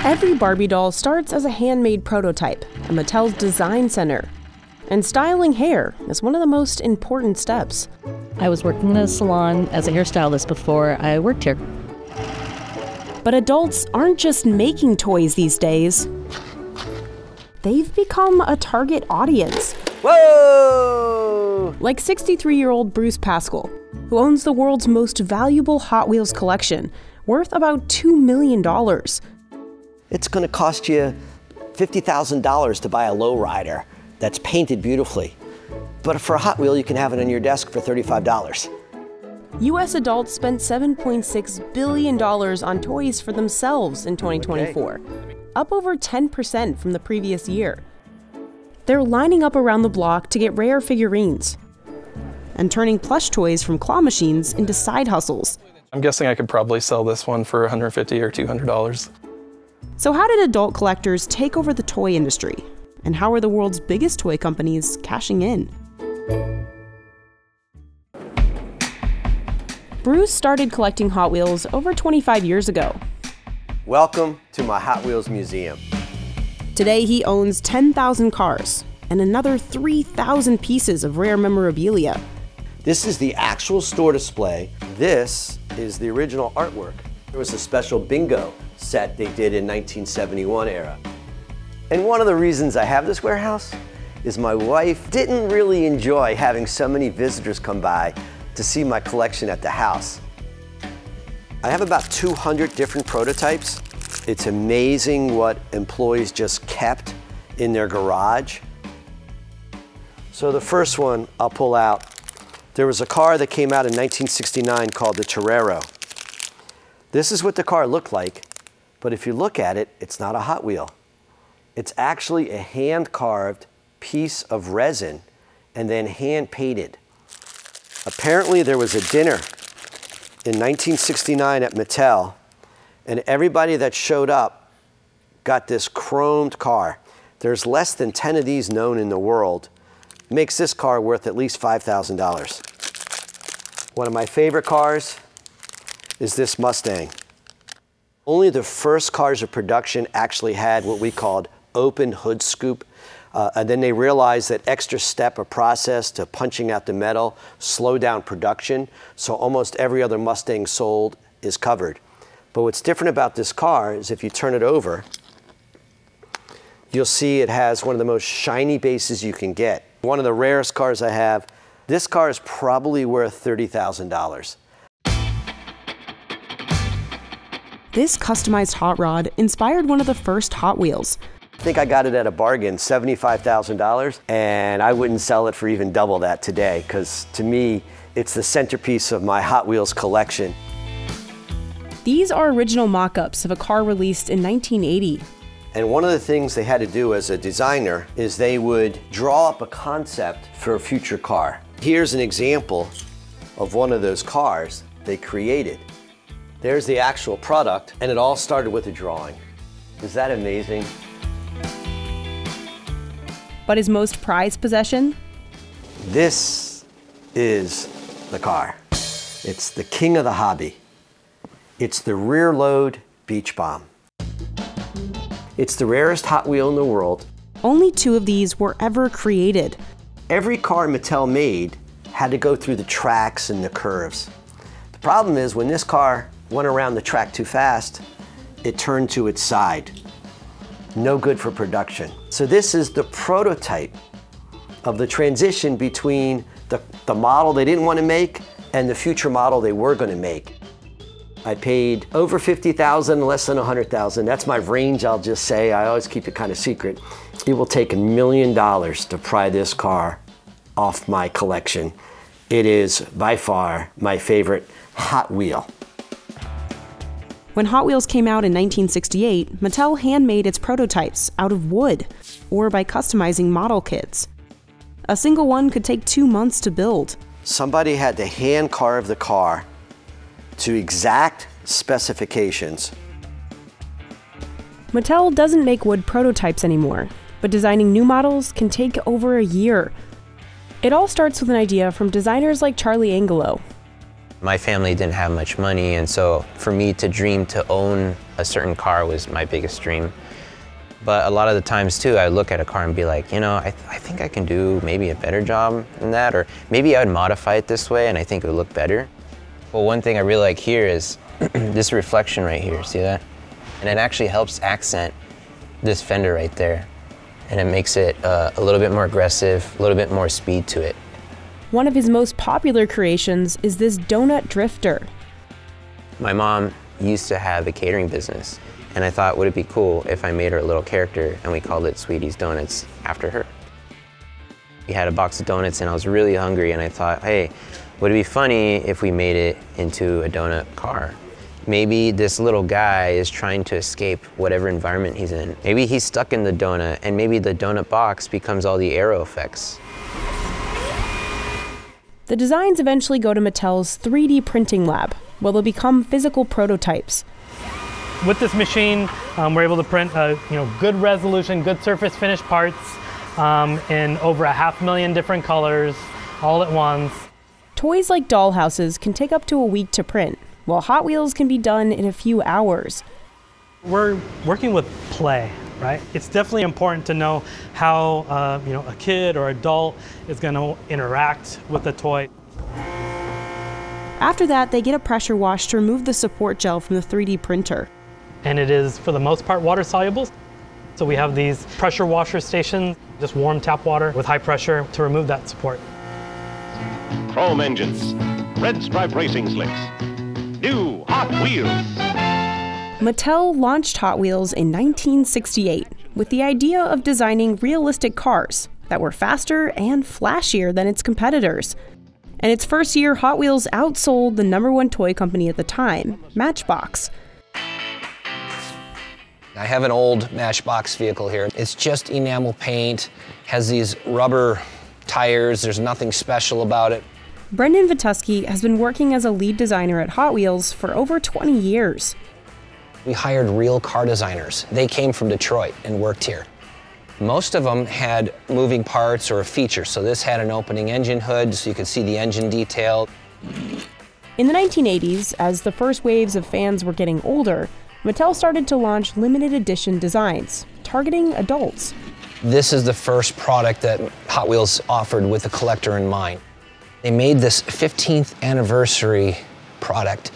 Every Barbie doll starts as a handmade prototype at Mattel's design center. And styling hair is one of the most important steps. I was working in a salon as a hairstylist before I worked here. But adults aren't just making toys these days. They've become a target audience. Whoa! Like 63-year-old Bruce Pascal, who owns the world's most valuable Hot Wheels collection, worth about $2 million. It's going to cost you $50,000 to buy a lowrider that's painted beautifully. But for a Hot Wheel, you can have it on your desk for $35. U.S. adults spent $7.6 billion on toys for themselves in 2024, up over 10% from the previous year. They're lining up around the block to get rare figurines and turning plush toys from claw machines into side hustles. I'm guessing I could probably sell this one for $150 or $200. So how did adult collectors take over the toy industry? And how are the world's biggest toy companies cashing in? Bruce started collecting Hot Wheels over 25 years ago. Welcome to my Hot Wheels museum. Today he owns 10,000 cars and another 3,000 pieces of rare memorabilia. This is the actual store display. This is the original artwork. There was a special bingo set they did in 1971 era. And one of the reasons I have this warehouse is my wife didn't really enjoy having so many visitors come by to see my collection at the house. I have about 200 different prototypes. It's amazing what employees just kept in their garage. So the first one I'll pull out, there was a car that came out in 1969 called the Torero. This is what the car looked like, but if you look at it, it's not a Hot Wheel. It's actually a hand-carved piece of resin and then hand-painted. Apparently there was a dinner in 1969 at Mattel, and everybody that showed up got this chromed car. There's less than 10 of these known in the world. Makes this car worth at least $5,000. One of my favorite cars is this Mustang. Only the first cars of production actually had what we called open hood scoop. And then they realized that extra step of process to punching out the metal slowed down production. So almost every other Mustang sold is covered. But what's different about this car is if you turn it over, you'll see it has one of the most shiny bases you can get. One of the rarest cars I have. This car is probably worth $30,000. This customized hot rod inspired one of the first Hot Wheels. I think I got it at a bargain, $75,000, and I wouldn't sell it for even double that today, because to me, it's the centerpiece of my Hot Wheels collection. These are original mock-ups of a car released in 1980. And one of the things they had to do as a designer is they would draw up a concept for a future car. Here's an example of one of those cars they created. There's the actual product, and it all started with a drawing. Is that amazing? But his most prized possession? This is the car. It's the king of the hobby. It's the rear load beach bomb. It's the rarest Hot Wheel in the world. Only 2 of these were ever created. Every car Mattel made had to go through the tracks and the curves. The problem is when this car went around the track too fast, it turned to its side. No good for production. So this is the prototype of the transition between the model they didn't want to make and the future model they were going to make. I paid over $50,000, less than $100,000. That's my range, I'll just say. I always keep it kind of secret. It will take $1 million to pry this car off my collection. It is by far my favorite Hot Wheel. When Hot Wheels came out in 1968, Mattel handmade its prototypes out of wood, or by customizing model kits. A single one could take 2 months to build. Somebody had to hand carve the car to exact specifications. Mattel doesn't make wood prototypes anymore, but designing new models can take over a year. It all starts with an idea from designers like Charlie Angelo. My family didn't have much money, and so for me to dream to own a certain car was my biggest dream. But a lot of the times too, I would look at a car and be like, you know, I think I can do maybe a better job than that, or maybe I would modify it this way and I think it would look better. Well, one thing I really like here is this reflection right here, see that? And it actually helps accent this fender right there. And it makes it a little bit more aggressive, a little bit more speed to it. One of his most popular creations is this donut drifter. My mom used to have a catering business, and I thought, would it be cool if I made her a little character and we called it Sweetie's Donuts after her. We had a box of donuts and I was really hungry, and I thought, hey, would it be funny if we made it into a donut car? Maybe this little guy is trying to escape whatever environment he's in. Maybe he's stuck in the donut, and maybe the donut box becomes all the aero effects. The designs eventually go to Mattel's 3D printing lab, where they'll become physical prototypes. With this machine, we're able to print good resolution, good surface finish parts in over 500,000 different colors, all at once. Toys like dollhouses can take up to a week to print, while Hot Wheels can be done in a few hours. We're working with play, right? It's definitely important to know how a kid or adult is going to interact with the toy. After that, they get a pressure wash to remove the support gel from the 3D printer. And it is, for the most part, water soluble. So we have these pressure washer stations, just warm tap water with high pressure to remove that support. Chrome engines, red stripe racing slicks, new Hot Wheels. Mattel launched Hot Wheels in 1968 with the idea of designing realistic cars that were faster and flashier than its competitors. In its first year, Hot Wheels outsold the #1 toy company at the time, Matchbox. I have an old Matchbox vehicle here. It's just enamel paint, has these rubber tires, there's nothing special about it. Brendan Vituski has been working as a lead designer at Hot Wheels for over 20 years. We hired real car designers. They came from Detroit and worked here. Most of them had moving parts or features, so this had an opening engine hood so you could see the engine detail. In the 1980s, as the first waves of fans were getting older, Mattel started to launch limited edition designs, targeting adults. This is the first product that Hot Wheels offered with the collector in mind. They made this 15th anniversary product.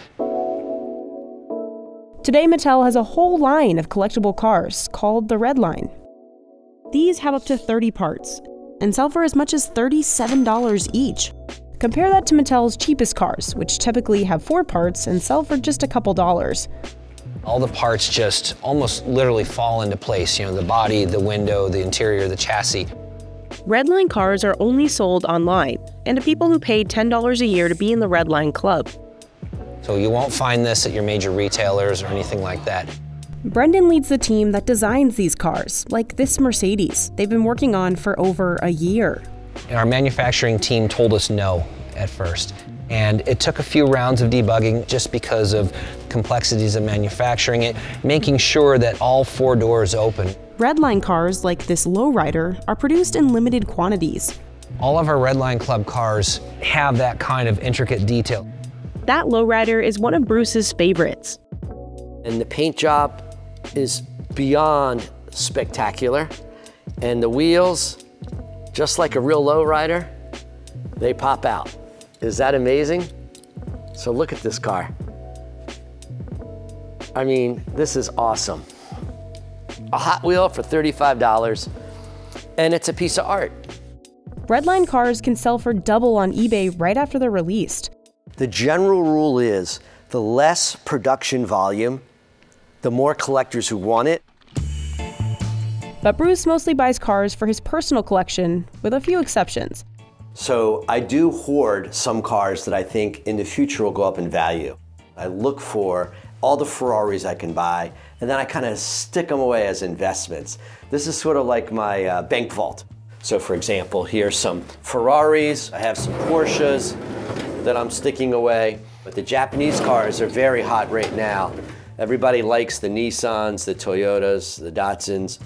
Today, Mattel has a whole line of collectible cars called the Red Line. These have up to 30 parts and sell for as much as $37 each. Compare that to Mattel's cheapest cars, which typically have 4 parts and sell for just a couple dollars. All the parts just almost literally fall into place. You know, the body, the window, the interior, the chassis. Redline cars are only sold online and to people who pay $10 a year to be in the Redline Club. So you won't find this at your major retailers or anything like that. Brendan leads the team that designs these cars, like this Mercedes they've been working on for over a year. And our manufacturing team told us no at first. And it took a few rounds of debugging just because of complexities of manufacturing it, making sure that all 4 doors open. Redline cars, like this lowrider, are produced in limited quantities. All of our Redline Club cars have that kind of intricate detail. That lowrider is one of Bruce's favorites. And the paint job is beyond spectacular. And the wheels, just like a real lowrider, they pop out. Is that amazing? So look at this car. I mean, this is awesome. A Hot Wheel for $35, and it's a piece of art. Redline cars can sell for double on eBay right after they're released. The general rule is the less production volume, the more collectors who want it. But Bruce mostly buys cars for his personal collection, with a few exceptions. So I do hoard some cars that I think in the future will go up in value. I look for all the Ferraris I can buy, and then I kind of stick them away as investments. This is sort of like my bank vault. So for example, here's some Ferraris, I have some Porsches that I'm sticking away. But the Japanese cars are very hot right now. Everybody likes the Nissans, the Toyotas, the Datsuns.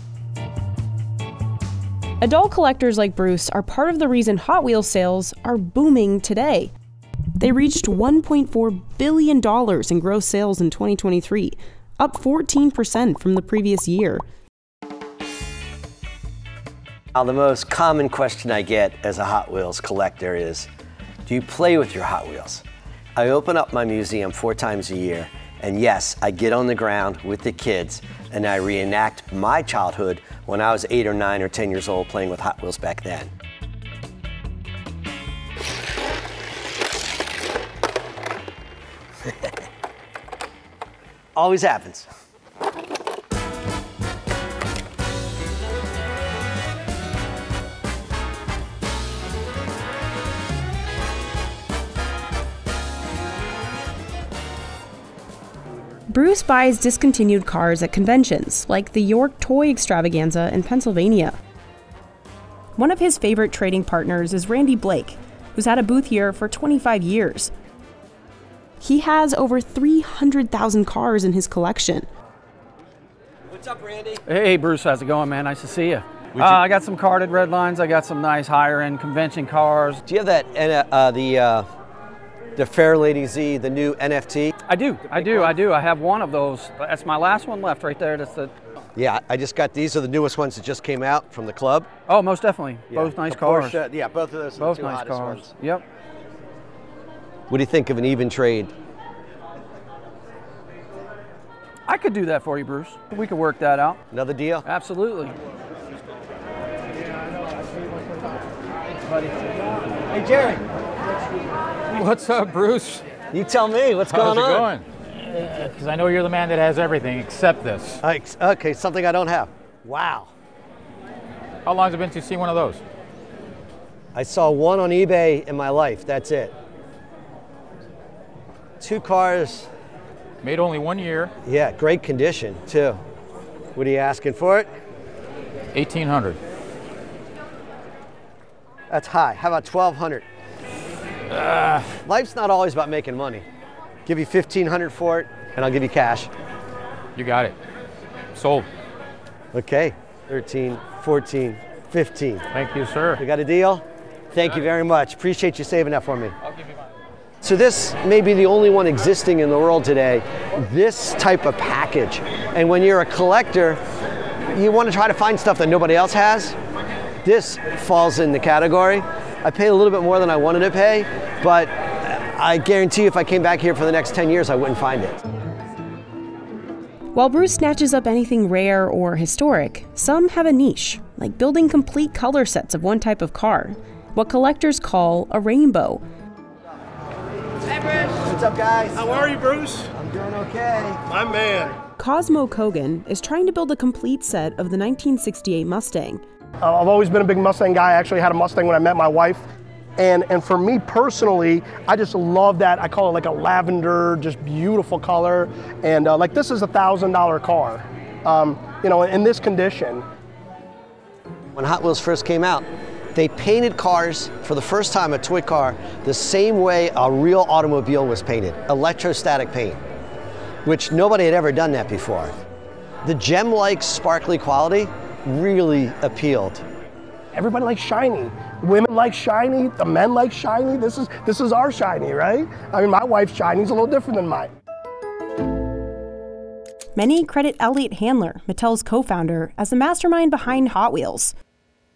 Adult collectors like Bruce are part of the reason Hot Wheels sales are booming today. They reached $1.4 billion in gross sales in 2023, up 14% from the previous year. Now, the most common question I get as a Hot Wheels collector is, do you play with your Hot Wheels? I open up my museum 4 times a year, and yes, I get on the ground with the kids and I reenact my childhood when I was 8 or 9 or 10 years old playing with Hot Wheels back then. Always happens. Bruce buys discontinued cars at conventions, like the York Toy Extravaganza in Pennsylvania. One of his favorite trading partners is Randy Blake, who's had a booth here for 25 years. He has over 300,000 cars in his collection. What's up, Randy? Hey, Bruce, how's it going, man? Nice to see you. I got some carded red lines. I got some nice higher-end convention cars. Do you have that, the Fair Lady Z, the new NFT? I do. I have one of those. That's my last one left right there. That's the. Yeah, I just got these are the newest ones that just came out from the club. Oh, most definitely. Yeah. Both nice The cars. Porsche, yeah, both of those are Both the two nice hottest cars. ones. Yep. What do you think of an even trade? I could do that for you, Bruce. We could work that out. Another deal? Absolutely. Hey, Jerry. What's up, Bruce? You tell me, what's going on? How's it going? Because I know you're the man that has everything except this. Okay, something I don't have. Wow. How long has it been since you've seen one of those? I saw one on eBay in my life, that's it. 2 cars. Made only 1 year. Yeah, great condition, too. What are you asking for it? 1,800. That's high. How about 1,200? Life's not always about making money. Give you 1,500 for it, and I'll give you cash. You got it. Sold. Okay, 13, 14, 15. Thank you, sir. We got a deal? Thank you very much. Appreciate you saving that for me. I'll give you mine. So this may be the only one existing in the world today, this type of package. And when you're a collector, you want to try to find stuff that nobody else has. This falls in the category. I paid a little bit more than I wanted to pay, but I guarantee you if I came back here for the next 10 years, I wouldn't find it. While Bruce snatches up anything rare or historic, some have a niche, like building complete color sets of one type of car, what collectors call a rainbow. Hey, Bruce. What's up, guys? How are you, Bruce? I'm doing okay. My man. Cosmo Kogan is trying to build a complete set of the 1968 Mustang. I've always been a big Mustang guy. I actually had a Mustang when I met my wife. And for me personally, I just love that. I call it like a lavender, just beautiful color. And like this is a $1,000 car, you know, in this condition. When Hot Wheels first came out, they painted cars for the first time, a toy car, the same way a real automobile was painted, electrostatic paint, which nobody had ever done that before. The gem-like sparkly quality really appealed. Everybody likes shiny. Women like shiny, the men like shiny. This is our shiny, right? I mean, my wife's shiny is a little different than mine. Many credit Elliott Handler, Mattel's co-founder, as the mastermind behind Hot Wheels.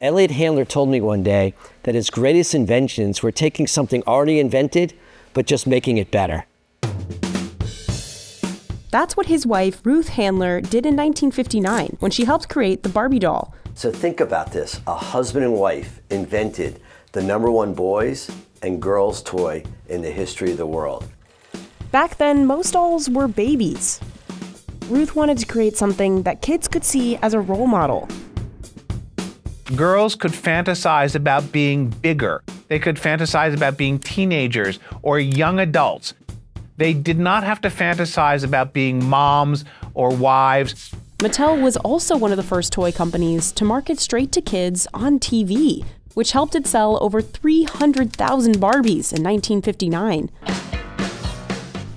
Elliott Handler told me one day that his greatest inventions were taking something already invented, but just making it better. That's what his wife, Ruth Handler, did in 1959 when she helped create the Barbie doll. So think about this. A husband and wife invented the #1 boys and girls toy in the history of the world. Back then, most dolls were babies. Ruth wanted to create something that kids could see as a role model. Girls could fantasize about being bigger. They could fantasize about being teenagers or young adults. They did not have to fantasize about being moms or wives. Mattel was also one of the first toy companies to market straight to kids on TV, which helped it sell over 300,000 Barbies in 1959.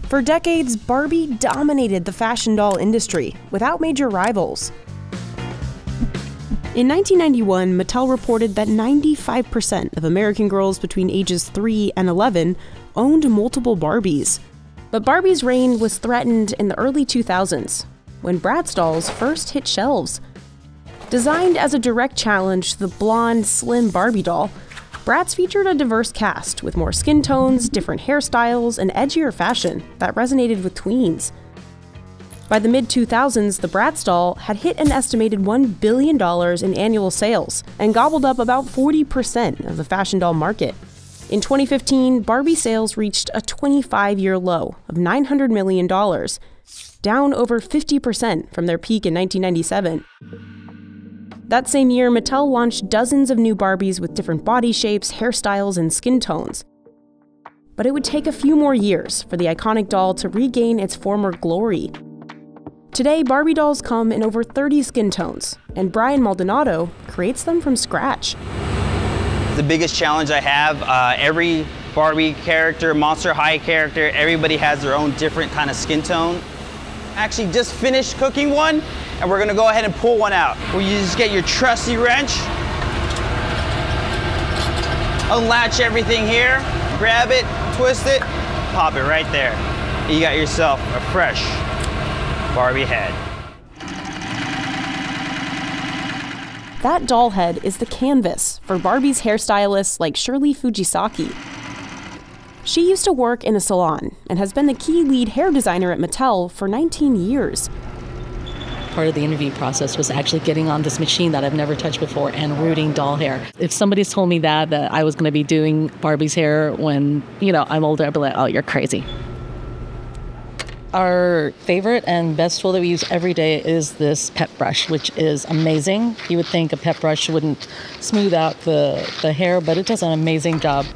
For decades, Barbie dominated the fashion doll industry without major rivals. In 1991, Mattel reported that 95% of American girls between ages 3 and 11 owned multiple Barbies. But Barbie's reign was threatened in the early 2000s, when Bratz dolls first hit shelves. Designed as a direct challenge to the blonde, slim Barbie doll, Bratz featured a diverse cast with more skin tones, different hairstyles, and edgier fashion that resonated with tweens. By the mid-2000s, the Bratz doll had hit an estimated $1 billion in annual sales and gobbled up about 40% of the fashion doll market. In 2015, Barbie sales reached a 25-year low of $900 million, down over 50% from their peak in 1997. That same year, Mattel launched dozens of new Barbies with different body shapes, hairstyles, and skin tones. But it would take a few more years for the iconic doll to regain its former glory. Today, Barbie dolls come in over 30 skin tones, and Brian Maldonado creates them from scratch. The biggest challenge I have, every Barbie character, Monster High character, everybody has their own different kind of skin tone. Actually just finished cooking one, and we're gonna go ahead and pull one out. Where you just get your trusty wrench, unlatch everything here, grab it, twist it, pop it right there. You got yourself a fresh Barbie head. That doll head is the canvas for Barbie's hairstylists like Shirley Fujisaki. She used to work in a salon and has been the key lead hair designer at Mattel for 19 years. Part of the interview process was actually getting on this machine that I've never touched before and rooting doll hair. If somebody's told me that I was going to be doing Barbie's hair when, I'm older, I'd be like, oh, you're crazy. Our favorite and best tool that we use every day is this pet brush, which is amazing. You would think a pet brush wouldn't smooth out the hair, but it does an amazing job.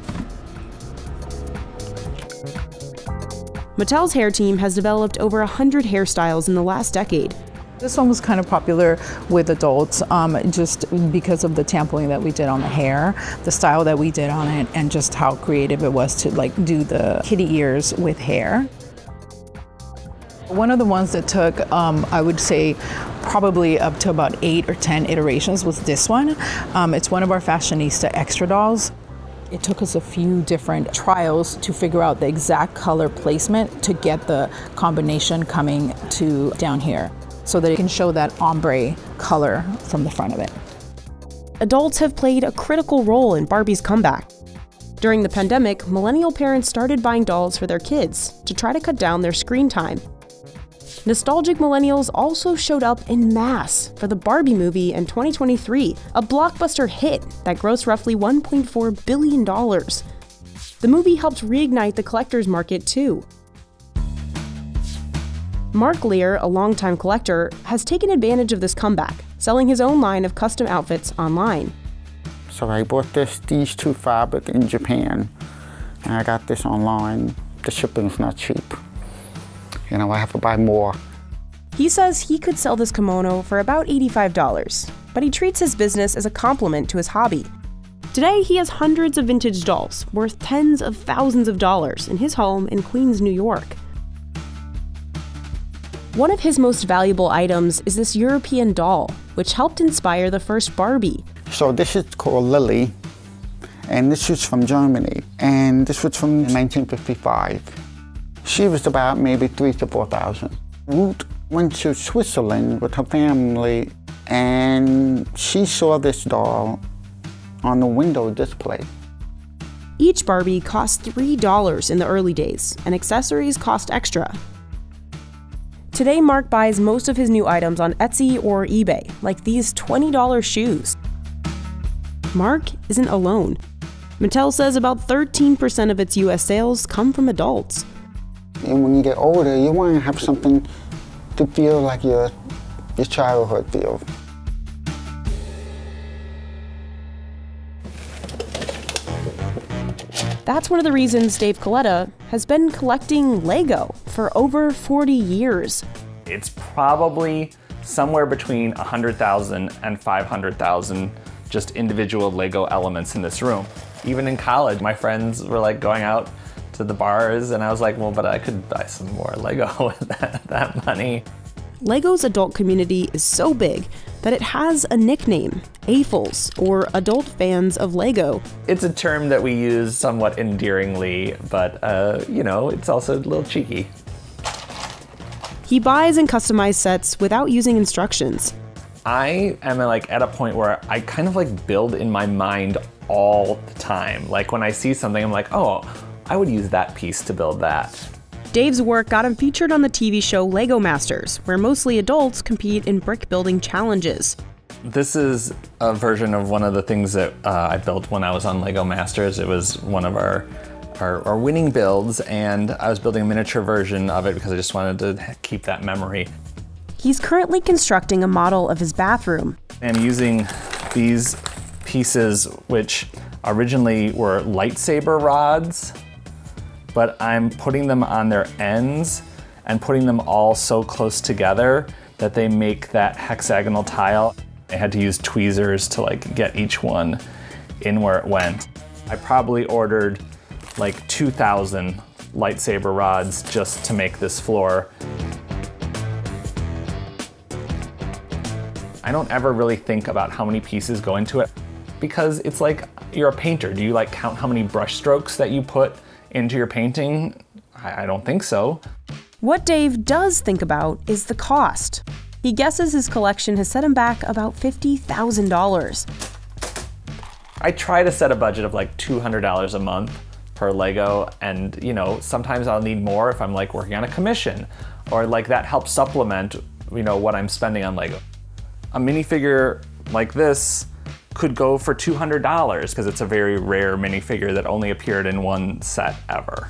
Mattel's hair team has developed over 100 hairstyles in the last decade. This one was kind of popular with adults just because of the tampooning that we did on the hair, the style that we did on it, and just how creative it was to do the kitty ears with hair. One of the ones that took, I would say, probably up to about 8 or 10 iterations was this one. It's one of our Fashionista extra dolls. It took us a few different trials to figure out the exact color placement to get the combination coming to down here so that it can show that ombre color from the front of it. Adults have played a critical role in Barbie's comeback. During the pandemic, millennial parents started buying dolls for their kids to try to cut down their screen time. Nostalgic millennials also showed up en masse for the Barbie movie in 2023, a blockbuster hit that grossed roughly $1.4 billion. The movie helped reignite the collector's market too. Mark Lear, a longtime collector, has taken advantage of this comeback, selling his own line of custom outfits online. So I bought these two fabric in Japan, and I got this online. The shipping's not cheap. I have to buy more. He says he could sell this kimono for about $85, but he treats his business as a compliment to his hobby. Today, he has hundreds of vintage dolls worth tens of thousands of dollars in his home in Queens, New York. One of his most valuable items is this European doll, which helped inspire the first Barbie. So this is called Lily, and this is from Germany, and this was from 1955. She was about maybe 3,000 to 4,000. Ruth went to Switzerland with her family, and she saw this doll on the window display. Each Barbie cost $3 in the early days, and accessories cost extra. Today, Mark buys most of his new items on Etsy or eBay, like these $20 shoes. Mark isn't alone. Mattel says about 13% of its US sales come from adults. And when you get older, you want to have something to feel like your childhood feels. That's one of the reasons Dave Coletta has been collecting Lego for over 40 years. It's probably somewhere between 100,000 and 500,000 just individual Lego elements in this room. Even in college, my friends were going out to the bars, and I was like, well, but I could buy some more Lego with that money. Lego's adult community is so big that it has a nickname, AFLs, or Adult Fans of Lego. It's a term that we use somewhat endearingly, but you know, it's also a little cheeky. He buys and customizes sets without using instructions. I am like at a point where I kind of like build in my mind all the time. Like when I see something, I'm like, oh, I would use that piece to build that. Dave's work got him featured on the TV show Lego Masters, where mostly adults compete in brick building challenges. This is a version of one of the things that I built when I was on Lego Masters. It was one of our winning builds, and I was building a miniature version of it because I just wanted to keep that memory. He's currently constructing a model of his bathroom. I'm using these pieces, which originally were lightsaber rods, but I'm putting them on their ends and putting them all so close together that they make that hexagonal tile. I had to use tweezers to like get each one in where it went. I probably ordered like 2,000 lightsaber rods just to make this floor. I don't ever really think about how many pieces go into it because it's like you're a painter. Do you like count how many brush strokes that you put into your painting? I don't think so. What Dave does think about is the cost. He guesses his collection has set him back about $50,000. I try to set a budget of like $200 a month per Lego, and you know, sometimes I'll need more if I'm like working on a commission, or like that helps supplement, you know, what I'm spending on Lego. A minifigure like this could go for $200 because it's a very rare minifigure that only appeared in one set ever.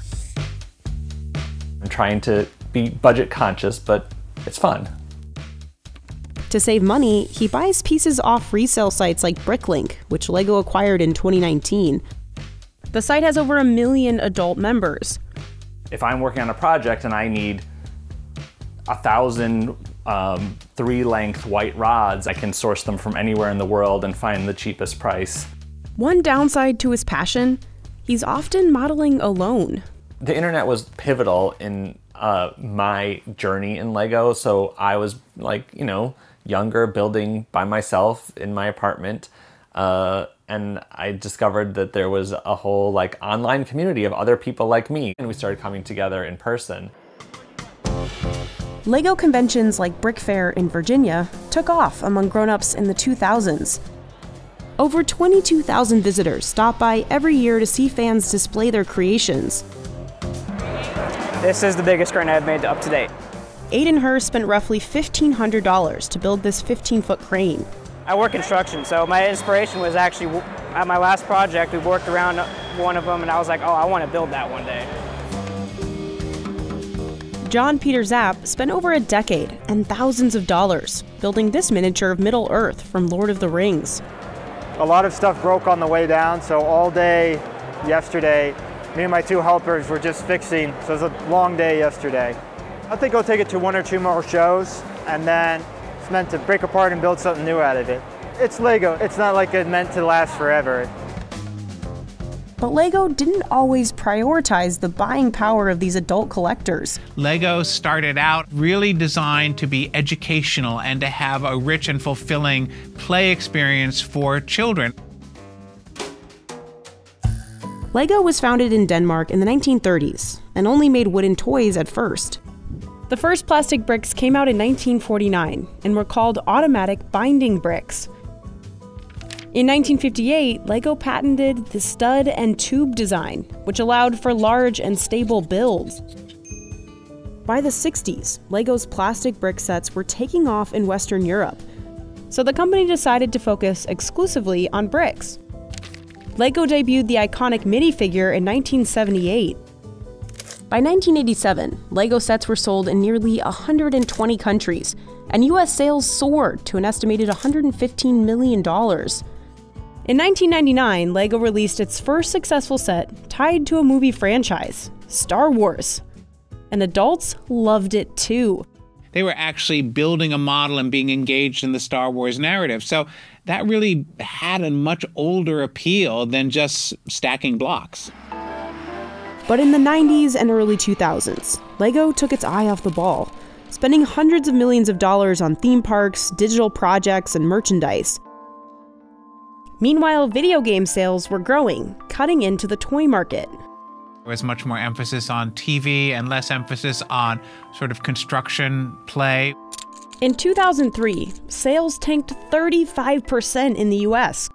I'm trying to be budget conscious, but it's fun. To save money, he buys pieces off resale sites like Bricklink, which Lego acquired in 2019. The site has over 1 million adult members. If I'm working on a project and I need 1,000 3-length white rods, I can source them from anywhere in the world and find the cheapest price. One downside to his passion, he's often modeling alone. The internet was pivotal in my journey in Lego, so I was like, you know, younger, building by myself in my apartment, and I discovered that there was a whole like online community of other people like me, and we started coming together in person. Lego conventions like Brick Fair in Virginia took off among grown-ups in the 2000s. Over 22,000 visitors stop by every year to see fans display their creations. This is the biggest crane I've made up to date. Aiden Hurst spent roughly $1,500 to build this 15-foot crane. I work construction, so my inspiration was actually at my last project. We worked around one of them, and I was like, oh, I want to build that one day. John Peter Zapp spent over a decade and thousands of dollars building this miniature of Middle-earth from Lord of the Rings. A lot of stuff broke on the way down, so all day yesterday, me and my 2 helpers were just fixing, so it was a long day yesterday. I think I'll take it to 1 or 2 more shows, and then it's meant to break apart and build something new out of it. It's Lego, it's not like it's meant to last forever. But Lego didn't always prioritize the buying power of these adult collectors. Lego started out really designed to be educational and to have a rich and fulfilling play experience for children. Lego was founded in Denmark in the 1930s and only made wooden toys at first. The first plastic bricks came out in 1949 and were called automatic binding bricks. In 1958, Lego patented the stud and tube design, which allowed for large and stable builds. By the 60s, Lego's plastic brick sets were taking off in Western Europe, so the company decided to focus exclusively on bricks. Lego debuted the iconic minifigure in 1978. By 1987, Lego sets were sold in nearly 120 countries, and US sales soared to an estimated $115 million. In 1999, Lego released its first successful set tied to a movie franchise, Star Wars. And adults loved it too. They were actually building a model and being engaged in the Star Wars narrative. So that really had a much older appeal than just stacking blocks. But in the 90s and early 2000s, Lego took its eye off the ball. spending hundreds of millions of dollars on theme parks, digital projects, and merchandise. Meanwhile, video game sales were growing, cutting into the toy market. There was much more emphasis on TV and less emphasis on sort of construction play. In 2003, sales tanked 35% in the US.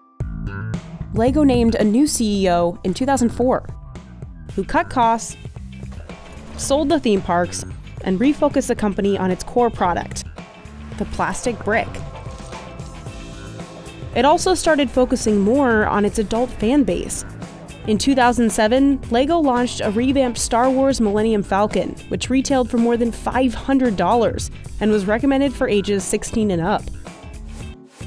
LEGO named a new CEO in 2004, who cut costs, sold the theme parks, and refocused the company on its core product, the plastic brick. It also started focusing more on its adult fan base. In 2007, LEGO launched a revamped Star Wars Millennium Falcon, which retailed for more than $500 and was recommended for ages 16 and up.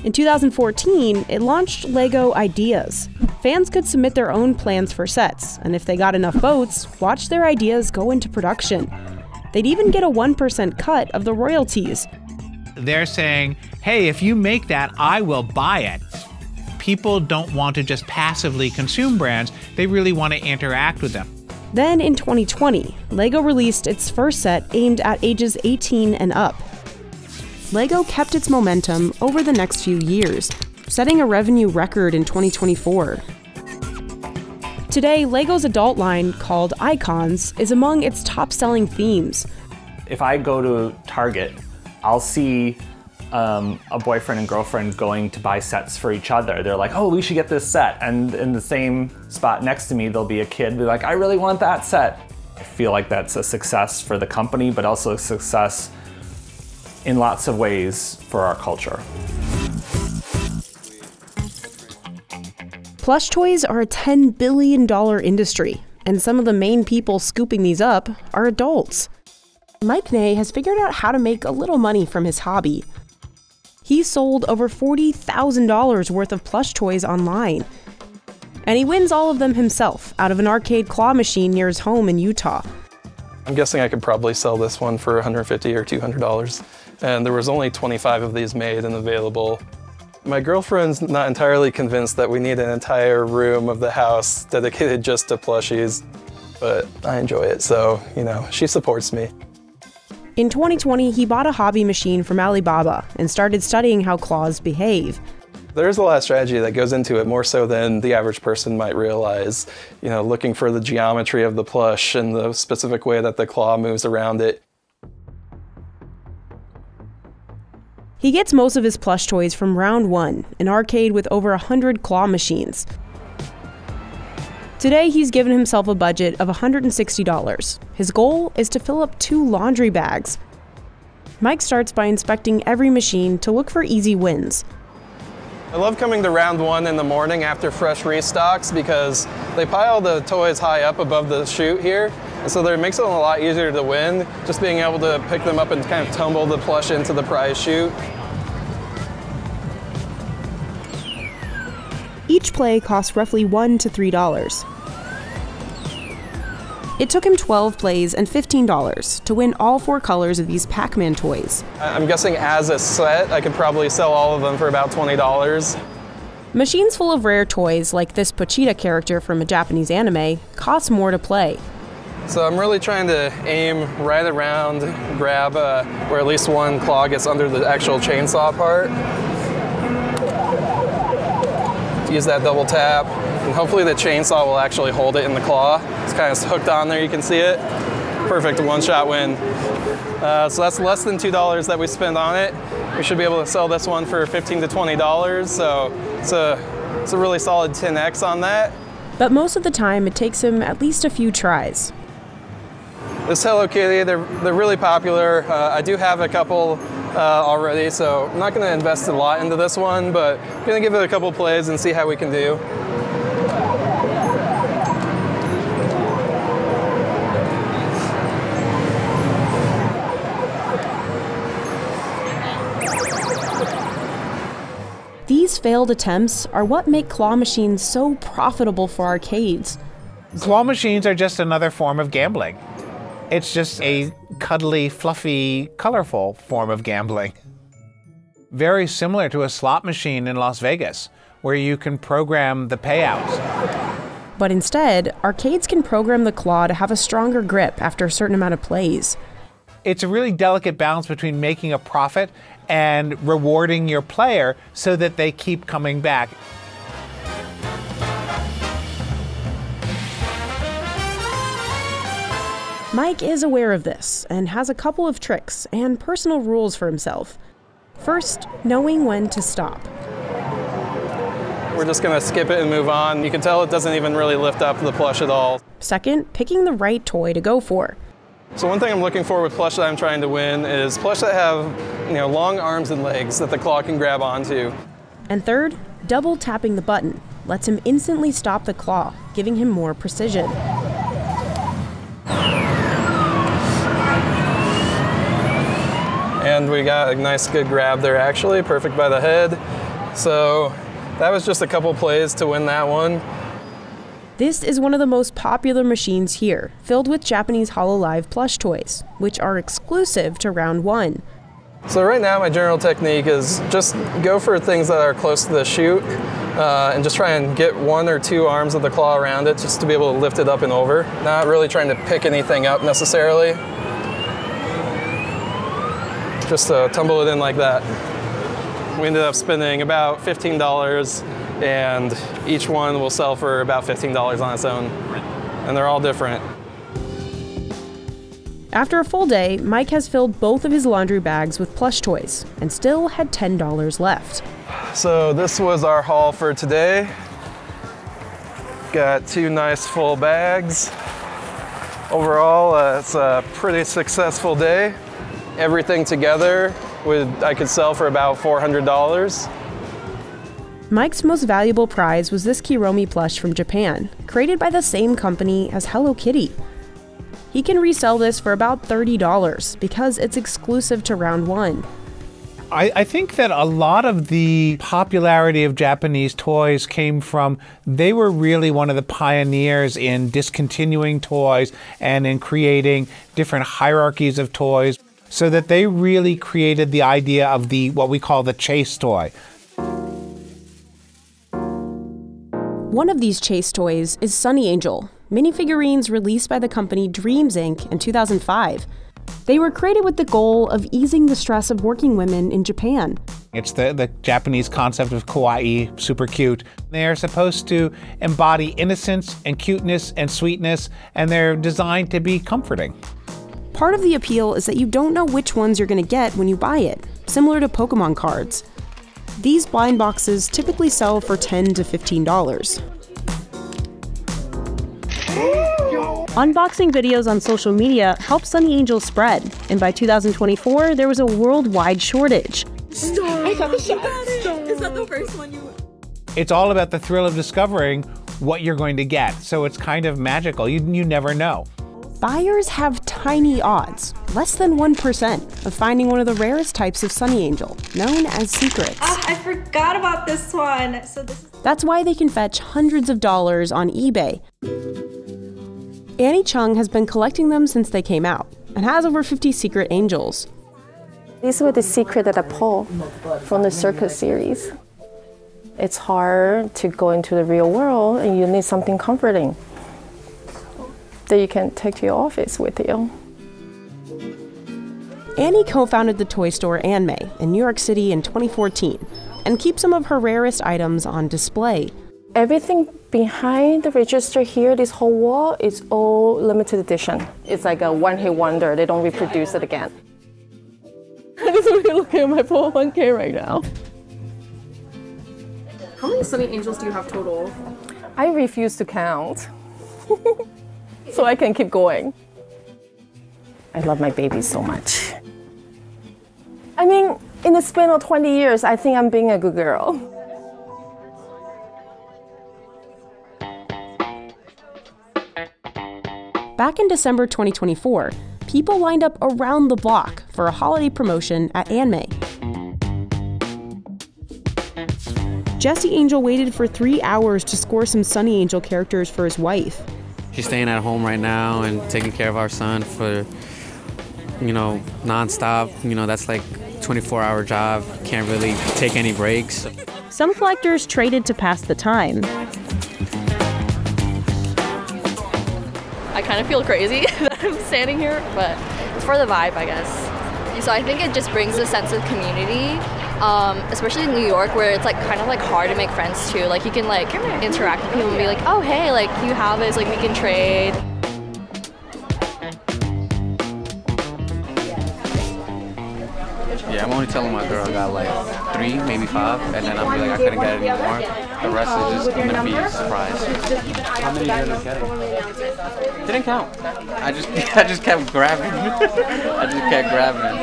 In 2014, it launched LEGO Ideas. Fans could submit their own plans for sets, and if they got enough votes, watch their ideas go into production. They'd even get a 1% cut of the royalties. They're saying, hey, if you make that, I will buy it. People don't want to just passively consume brands, they really want to interact with them. Then in 2020, LEGO released its first set aimed at ages 18 and up. LEGO kept its momentum over the next few years, setting a revenue record in 2024. Today, LEGO's adult line, called Icons, is among its top-selling themes. If I go to Target, I'll see a boyfriend and girlfriend going to buy sets for each other. They're like, oh, we should get this set. And in the same spot next to me, there'll be a kid be like, I really want that set. I feel like that's a success for the company, but also a success in lots of ways for our culture. Plush toys are a $10 billion industry, and some of the main people scooping these up are adults. Mike Ney has figured out how to make a little money from his hobby. He sold over $40,000 worth of plush toys online, and he wins all of them himself out of an arcade claw machine near his home in Utah. I'm guessing I could probably sell this one for $150 or $200, and there was only 25 of these made and available. My girlfriend's not entirely convinced that we need an entire room of the house dedicated just to plushies, but I enjoy it, so, you know, she supports me. In 2020, he bought a hobby machine from Alibaba and started studying how claws behave. There's a lot of strategy that goes into it, more so than the average person might realize. You know, looking for the geometry of the plush and the specific way that the claw moves around it. He gets most of his plush toys from Round One, an arcade with over 100 claw machines. Today, he's given himself a budget of $160. His goal is to fill up 2 laundry bags. Mike starts by inspecting every machine to look for easy wins. I love coming to Round One in the morning after fresh restocks because they pile the toys high up above the chute here, and so it makes it a lot easier to win, just being able to pick them up and kind of tumble the plush into the prize chute. Each play costs roughly $1 to $3. It took him 12 plays and $15 to win all 4 colors of these Pac-Man toys. I'm guessing as a set, I could probably sell all of them for about $20. Machines full of rare toys, like this Pochita character from a Japanese anime, cost more to play. So I'm really trying to aim right around, grab where at least one claw gets under the actual chainsaw part. Use that double tap, and hopefully the chainsaw will actually hold it in the claw. It's kind of hooked on there, you can see it. Perfect, one-shot win. So that's less than $2 that we spend on it. We should be able to sell this one for $15 to $20, so it's a really solid 10x on that. But most of the time, it takes him at least a few tries. This Hello Kitty, they're really popular. I do have a couple already, so I'm not going to invest a lot into this one, but I'm going to give it a couple plays and see how we can do. These failed attempts are what make claw machines so profitable for arcades. Claw machines are just another form of gambling. It's just a cuddly, fluffy, colorful form of gambling. Very similar to a slot machine in Las Vegas, where you can program the payouts. But instead, arcades can program the claw to have a stronger grip after a certain amount of plays. It's a really delicate balance between making a profit and rewarding your player so that they keep coming back. Mike is aware of this and has a couple of tricks and personal rules for himself. First, knowing when to stop. We're just gonna skip it and move on. You can tell it doesn't even really lift up the plush at all. Second, picking the right toy to go for. So one thing I'm looking for with plush that I'm trying to win is plush that have, long arms and legs that the claw can grab onto. And third, double tapping the button lets him instantly stop the claw, giving him more precision. And we got a nice good grab there actually, perfect by the head. So that was just a couple plays to win that one. This is one of the most popular machines here, filled with Japanese HoloLive plush toys, which are exclusive to round one. So right now my general technique is just go for things that are close to the chute and just try and get one or two arms of the claw around it just to be able to lift it up and over. Not really trying to pick anything up necessarily. Just tumble it in like that. We ended up spending about $15 and each one will sell for about $15 on its own. And they're all different. After a full day, Mike has filled both of his laundry bags with plush toys and still had $10 left. So this was our haul for today. Got 2 nice full bags. Overall, it's a pretty successful day. Everything together, I could sell for about $400. Mike's most valuable prize was this Kiromi plush from Japan, created by the same company as Hello Kitty. He can resell this for about $30 because it's exclusive to round one. I think that a lot of the popularity of Japanese toys came from, they were really one of the pioneers in discontinuing toys and in creating different hierarchies of toys, so that they really created the idea of what we call the chase toy. One of these chase toys is Sonny Angel, minifigurines released by the company Dreams Inc. in 2005. They were created with the goal of easing the stress of working women in Japan. It's the Japanese concept of kawaii, super cute. They're supposed to embody innocence and cuteness and sweetness, and they're designed to be comforting. Part of the appeal is that you don't know which ones you're going to get when you buy it, similar to Pokemon cards. These blind boxes typically sell for $10 to $15. Unboxing videos on social media help Sonny Angel spread, and by 2024, there was a worldwide shortage. I got the shot. Is that the first one you... It's all about the thrill of discovering what you're going to get, so it's kind of magical. You never know. Buyers have tiny odds, less than 1%, of finding one of the rarest types of Sonny Angel, known as secrets. I forgot about this one. That's why they can fetch hundreds of dollars on eBay. Annie Chung has been collecting them since they came out and has over 50 secret angels. These were the secret that I pulled from the circus series. It's hard to go into the real world and you need something comforting that you can take to your office with you. Annie co-founded the toy store Anime in New York City in 2014 and keeps some of her rarest items on display. Everything behind the register here, this whole wall, is all limited edition. It's like a one-hit wonder. They don't reproduce it again. I'm just really looking at my 401k right now. How many Sonny Angels do you have total? I refuse to count. So I can keep going. I love my baby so much. I mean, in the span of 20 years, I think I'm being a good girl. Back in December 2024, people lined up around the block for a holiday promotion at Anime. Jesse Angel waited for 3 hours to score some Sonny Angel characters for his wife. She's staying at home right now and taking care of our son for, nonstop. That's like a 24-hour job. Can't really take any breaks. Some collectors traded to pass the time. I kind of feel crazy that I'm standing here, but for the vibe, I guess. So I think it just brings a sense of community, especially in New York, where it's like kind of like hard to make friends too. Like you can like interact with people and be like, oh hey, like you have this, like we can trade. Yeah, I'm only telling my girl I got like 3, maybe 5, and then I'll be like, I couldn't get any more. The rest is just gonna be a surprise. How many did you get? Didn't count. I just kept grabbing. I just kept grabbing.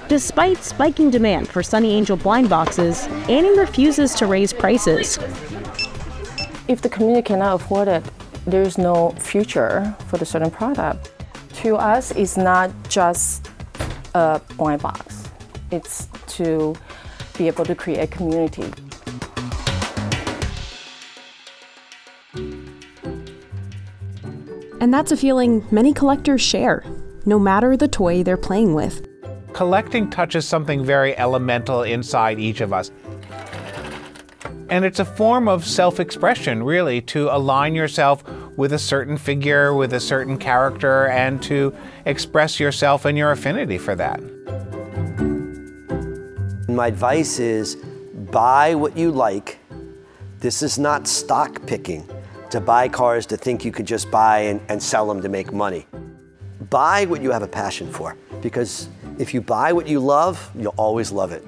Despite spiking demand for Sonny Angel blind boxes, Annie refuses to raise prices. If the community cannot afford it, there's no future for the certain product. To us, it's not just a blind box. It's to be able to create a community. And that's a feeling many collectors share, no matter the toy they're playing with. Collecting touches something very elemental inside each of us. And it's a form of self-expression, really, to align yourself with a certain figure, with a certain character, and to express yourself and your affinity for that. My advice is buy what you like. This is not stock picking, to buy cars to think you could just buy and sell them to make money. Buy what you have a passion for, because if you buy what you love, you'll always love it.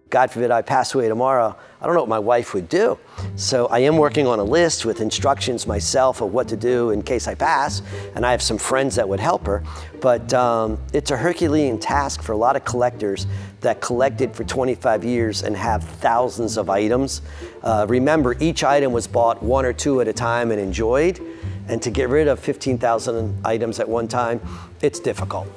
God forbid I pass away tomorrow, I don't know what my wife would do. So I am working on a list with instructions myself of what to do in case I pass, and I have some friends that would help her. But it's a Herculean task for a lot of collectors that collected for 25 years and have thousands of items. Remember, each item was bought 1 or 2 at a time and enjoyed, and to get rid of 15,000 items at one time, it's difficult.